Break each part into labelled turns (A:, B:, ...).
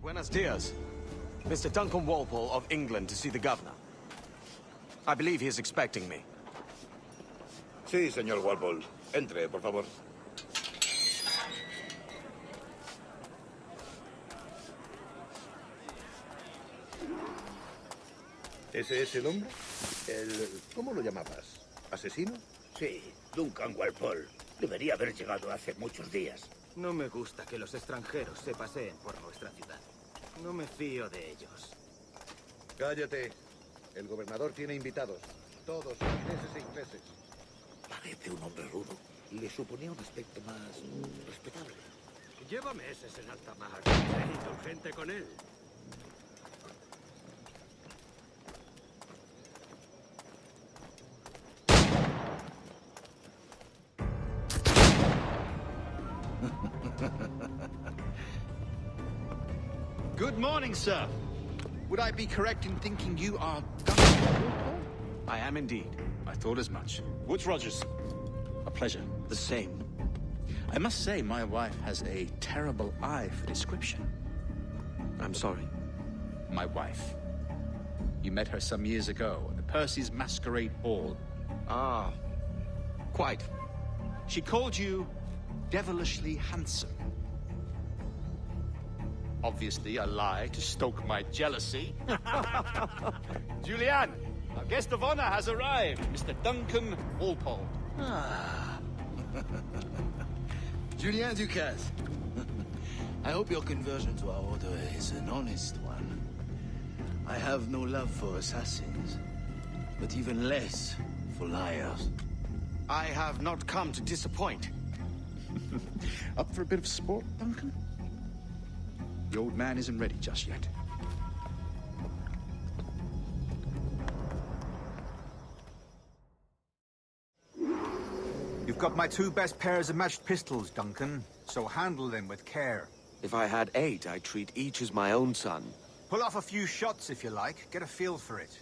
A: Buenos dias. Mr. Duncan Walpole of England to see the governor. I believe he is expecting me.
B: Sí, señor Walpole. Entre, por favor. ¿Ese es el hombre? ¿Cómo lo llamabas? ¿Asesino?
C: Sí, Duncan Walpole. Debería haber llegado hace muchos días.
D: No me gusta que los extranjeros se paseen por nuestra ciudad. No me fío de ellos.
B: Cállate. El gobernador tiene invitados. Todos ingleses e ingleses.
C: Parece un hombre rudo. Le suponía un aspecto más respetable.
E: Llévame ese en alta mar. Sé indulgente con él.
F: Good morning, sir. Would I be correct in thinking you are Duncan?
A: I am indeed.
F: I thought as much. Woods Rogers. A pleasure.
A: The same.
F: I must say, my wife has a terrible eye for description.
A: I'm sorry.
F: My wife. You met her some years ago at the Percy's Masquerade Ball.
A: Ah, quite.
F: She called you devilishly handsome. Obviously a lie to stoke my jealousy. Julianne, our guest of honor has arrived, Mr. Duncan Walpole.
G: Ah. Julien Ducasse. I hope your conversion to our order is an honest one. I have no love for assassins, but even less for liars.
A: I have not come to disappoint.
F: Up for a bit of sport, Duncan? The old man isn't ready just yet.
H: You've got my two best pairs of matched pistols, Duncan, so handle them with care.
A: If I had 8, I'd treat each as my own son.
H: Pull off a few shots if you like, get a feel for it.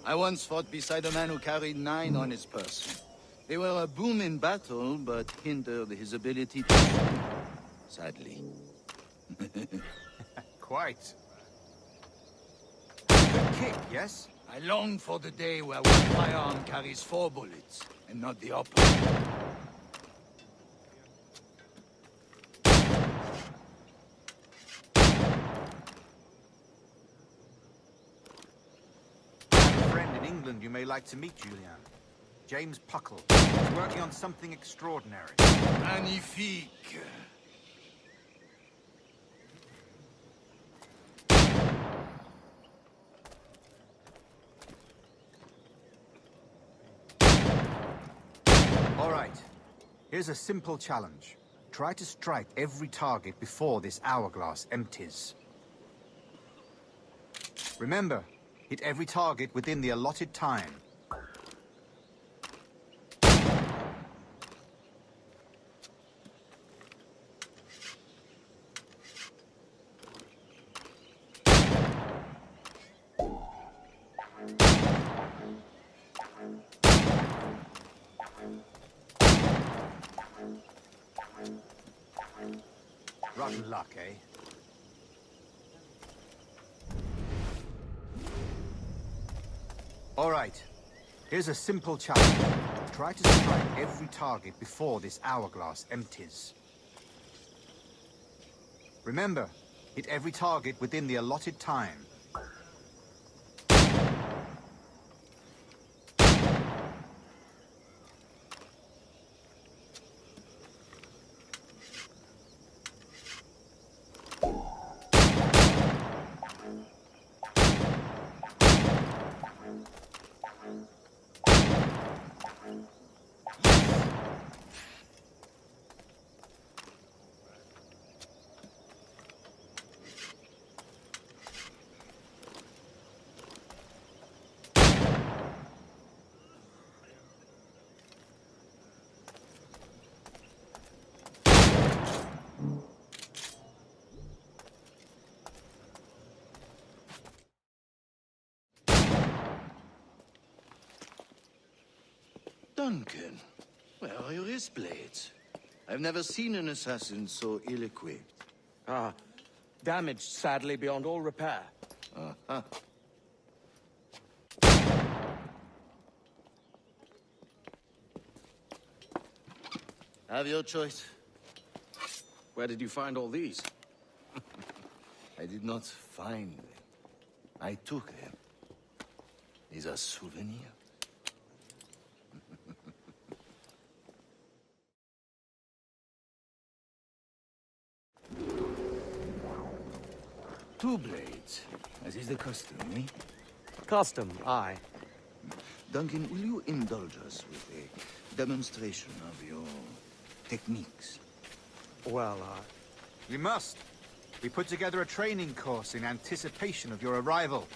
G: I once fought beside a man who carried 9 on his person. They were a boom in battle, but hindered his ability to shoot, sadly.
H: Quite. Good kick, yes?
G: I long for the day where one firearm carries 4 bullets, and not the opposite.
H: A friend in England you may like to meet, Julian. James Puckle. He's working on something extraordinary.
G: Magnifique.
H: All right. Here's a simple challenge. Try to strike every target before this hourglass empties. Remember, hit every target within the allotted time. Rotten luck, eh? All right. Here's a simple challenge. Try to strike every target before this hourglass empties. Remember, hit every target within the allotted time.
G: Duncan, where are your wrist blades? I've never seen an assassin so ill-equipped.
A: Ah, damaged sadly beyond all repair.
G: Uh-huh. Have your choice.
A: Where did you find all these?
G: I did not find them. I took them. These are souvenirs. Two blades, as is the custom, eh?
A: Custom, aye.
G: Duncan, will you indulge us with a demonstration of your techniques?
A: Well,
H: We must. We put together a training course in anticipation of your arrival.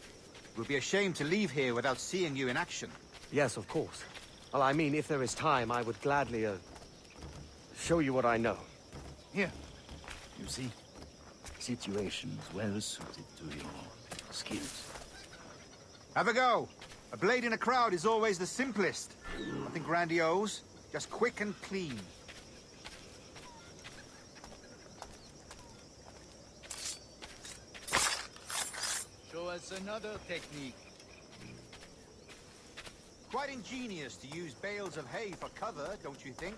H: It would be a shame to leave here without seeing you in action.
A: yes, of course. Well, I mean, if there is time, I would gladly, show you what I know.
G: Here. You see? Situations well suited to your skills.
H: Have a go. A blade in a crowd is always the simplest. Nothing grandiose, just quick and clean.
G: Show us another technique.
H: Quite ingenious to use bales of hay for cover, don't you think?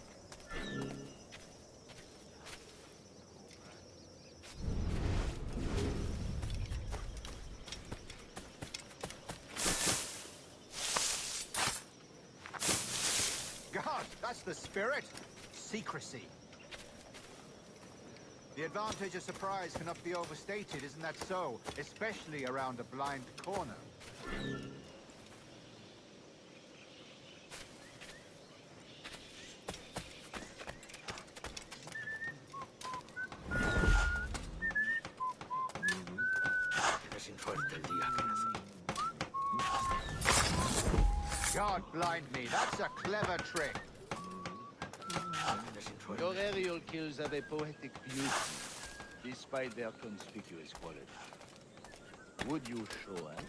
H: God, that's the spirit. Secrecy. The advantage of surprise cannot be overstated, isn't that so? Especially around a blind corner.
E: Sin suerte el día que nací.
H: God blind me, that's a clever trick.
E: Sin suerte.
G: Your aerial kills have a poetic beauty, despite their conspicuous quality. Would you show us?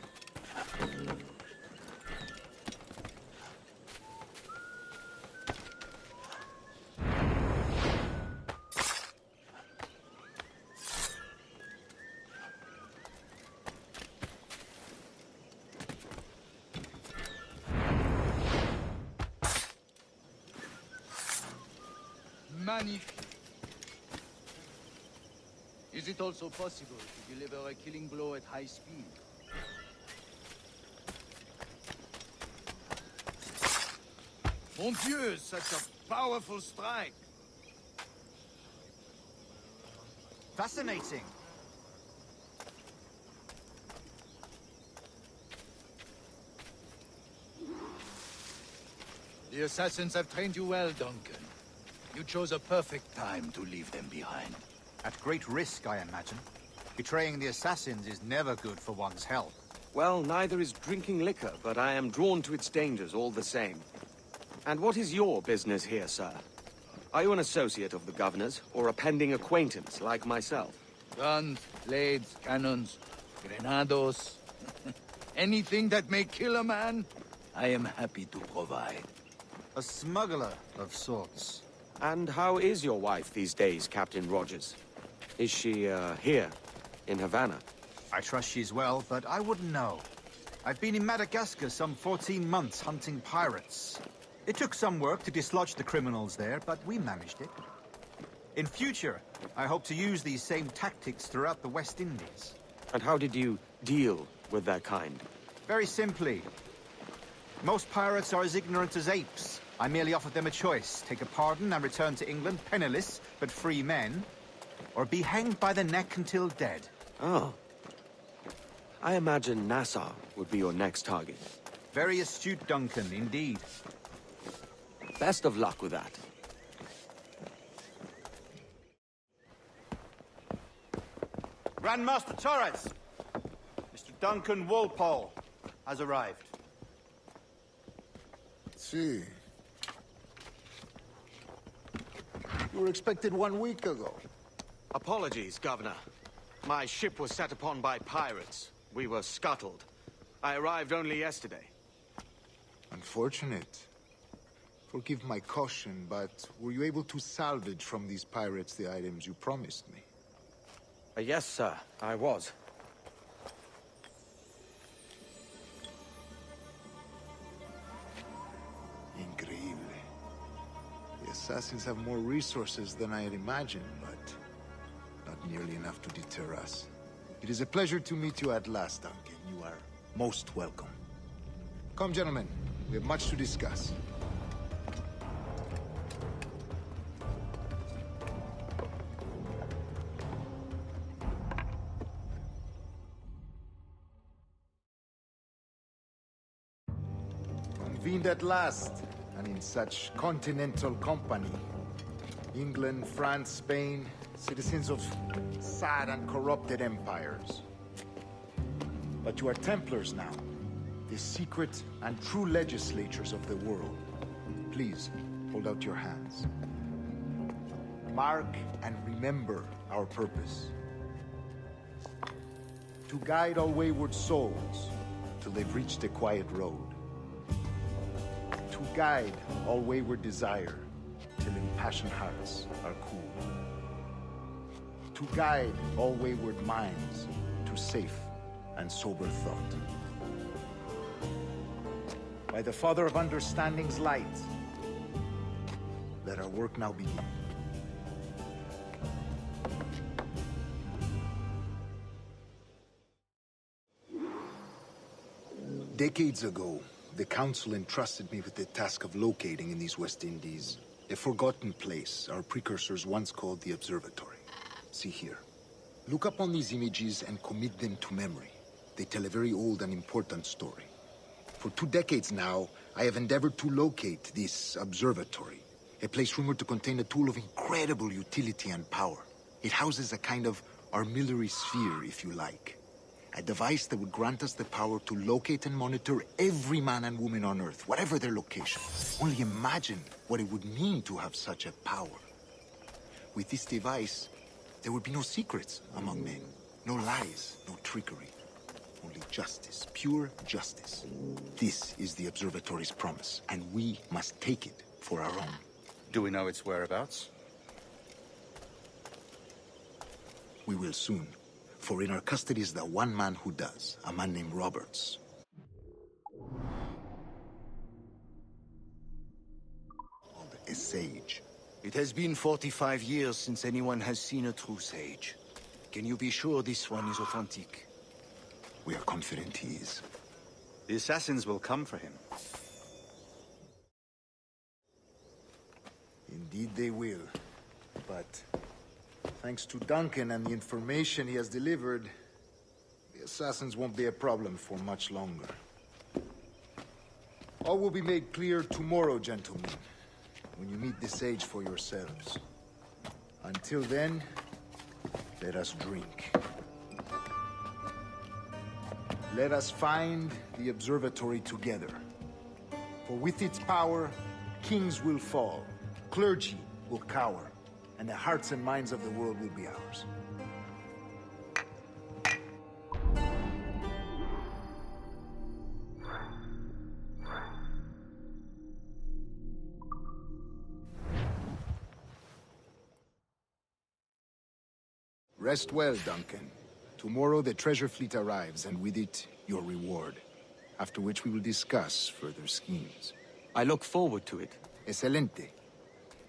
G: Magnifique. Is it also possible to deliver a killing blow at high speed? Mon Dieu, such a powerful strike!
H: Fascinating.
G: The assassins have trained you well, Duncan. You chose a perfect time to leave them behind.
H: At great risk, I imagine. Betraying the assassins is never good for one's health.
A: Well, neither is drinking liquor, but I am drawn to its dangers all the same. And what is your business here, sir? Are you an associate of the governor's, or a pending acquaintance like myself?
G: Guns, blades, cannons, grenados. Anything that may kill a man, I am happy to provide.
H: A smuggler of sorts.
A: And how is your wife these days, Captain Rogers? Is she, here, in Havana?
H: I trust she's well, but I wouldn't know. I've been in Madagascar some 14 months hunting pirates. It took some work to dislodge the criminals there, but we managed it. In future, I hope to use these same tactics throughout the West Indies.
A: And how did you deal with their kind?
H: Very simply. Most pirates are as ignorant as apes. I merely offered them a choice. Take a pardon and return to England penniless, but free men. Or be hanged by the neck until dead.
A: Oh. I imagine Nassau would be your next target.
H: Very astute, Duncan, indeed.
A: Best of luck with that.
H: Grandmaster Torres! Mr. Duncan Walpole has arrived.
C: See. You were expected 1 week ago.
A: Apologies, Governor. My ship was set upon by pirates. We were scuttled. I arrived only yesterday.
C: Unfortunate.
I: Forgive my caution, but were you able to salvage from these pirates the items you promised me?
A: Yes, sir, I was.
I: Increíble. The assassins have more resources than I had imagined, but not nearly enough to deter us. It is a pleasure to meet you at last, Duncan. You are most welcome. Come, gentlemen. We have much to discuss. Convened at last, and in such continental company. England, France, Spain, citizens of sad and corrupted empires. But you are Templars now, the secret and true legislatures of the world. Please, hold out your hands. Mark and remember our purpose. To guide all wayward souls till they've reached a quiet road. To guide all wayward desire till impassioned hearts are cool. To guide all wayward minds to safe and sober thought. By the Father of Understanding's light, let our work now begin. Decades ago, the Council entrusted me with the task of locating in these West Indies a forgotten place our precursors once called the Observatory. See here. Look up on these images and commit them to memory. They tell a very old and important story. For 2 decades now, I have endeavored to locate this observatory, a place rumored to contain a tool of incredible utility and power. It houses a kind of armillary sphere, if you like. A device that would grant us the power to locate and monitor every man and woman on Earth, whatever their location. Only imagine what it would mean to have such a power. With this device, there would be no secrets among men, no lies, no trickery. Only justice, pure justice. This is the Observatory's promise, and we must take it for our own.
F: Do we know its whereabouts?
I: We will soon. For in our custody is the one man who does, a man named Roberts. A sage.
G: It has been 45 years since anyone has seen a true sage. Can you be sure this one is authentic?
I: We are confident he is.
F: The assassins will come for him.
I: Indeed they will. But thanks to Duncan and the information he has delivered, the assassins won't be a problem for much longer. All will be made clear tomorrow, gentlemen, when you meet the sage for yourselves. Until then, let us drink. Let us find the observatory together. For with its power, kings will fall, clergy will cower, and the hearts and minds of the world will be ours. Rest well, Duncan. Tomorrow the treasure fleet arrives, and with it, your reward. After which we will discuss further schemes.
A: I look forward to it.
I: Excelente.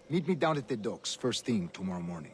I: Meet me down at the docks first thing tomorrow morning.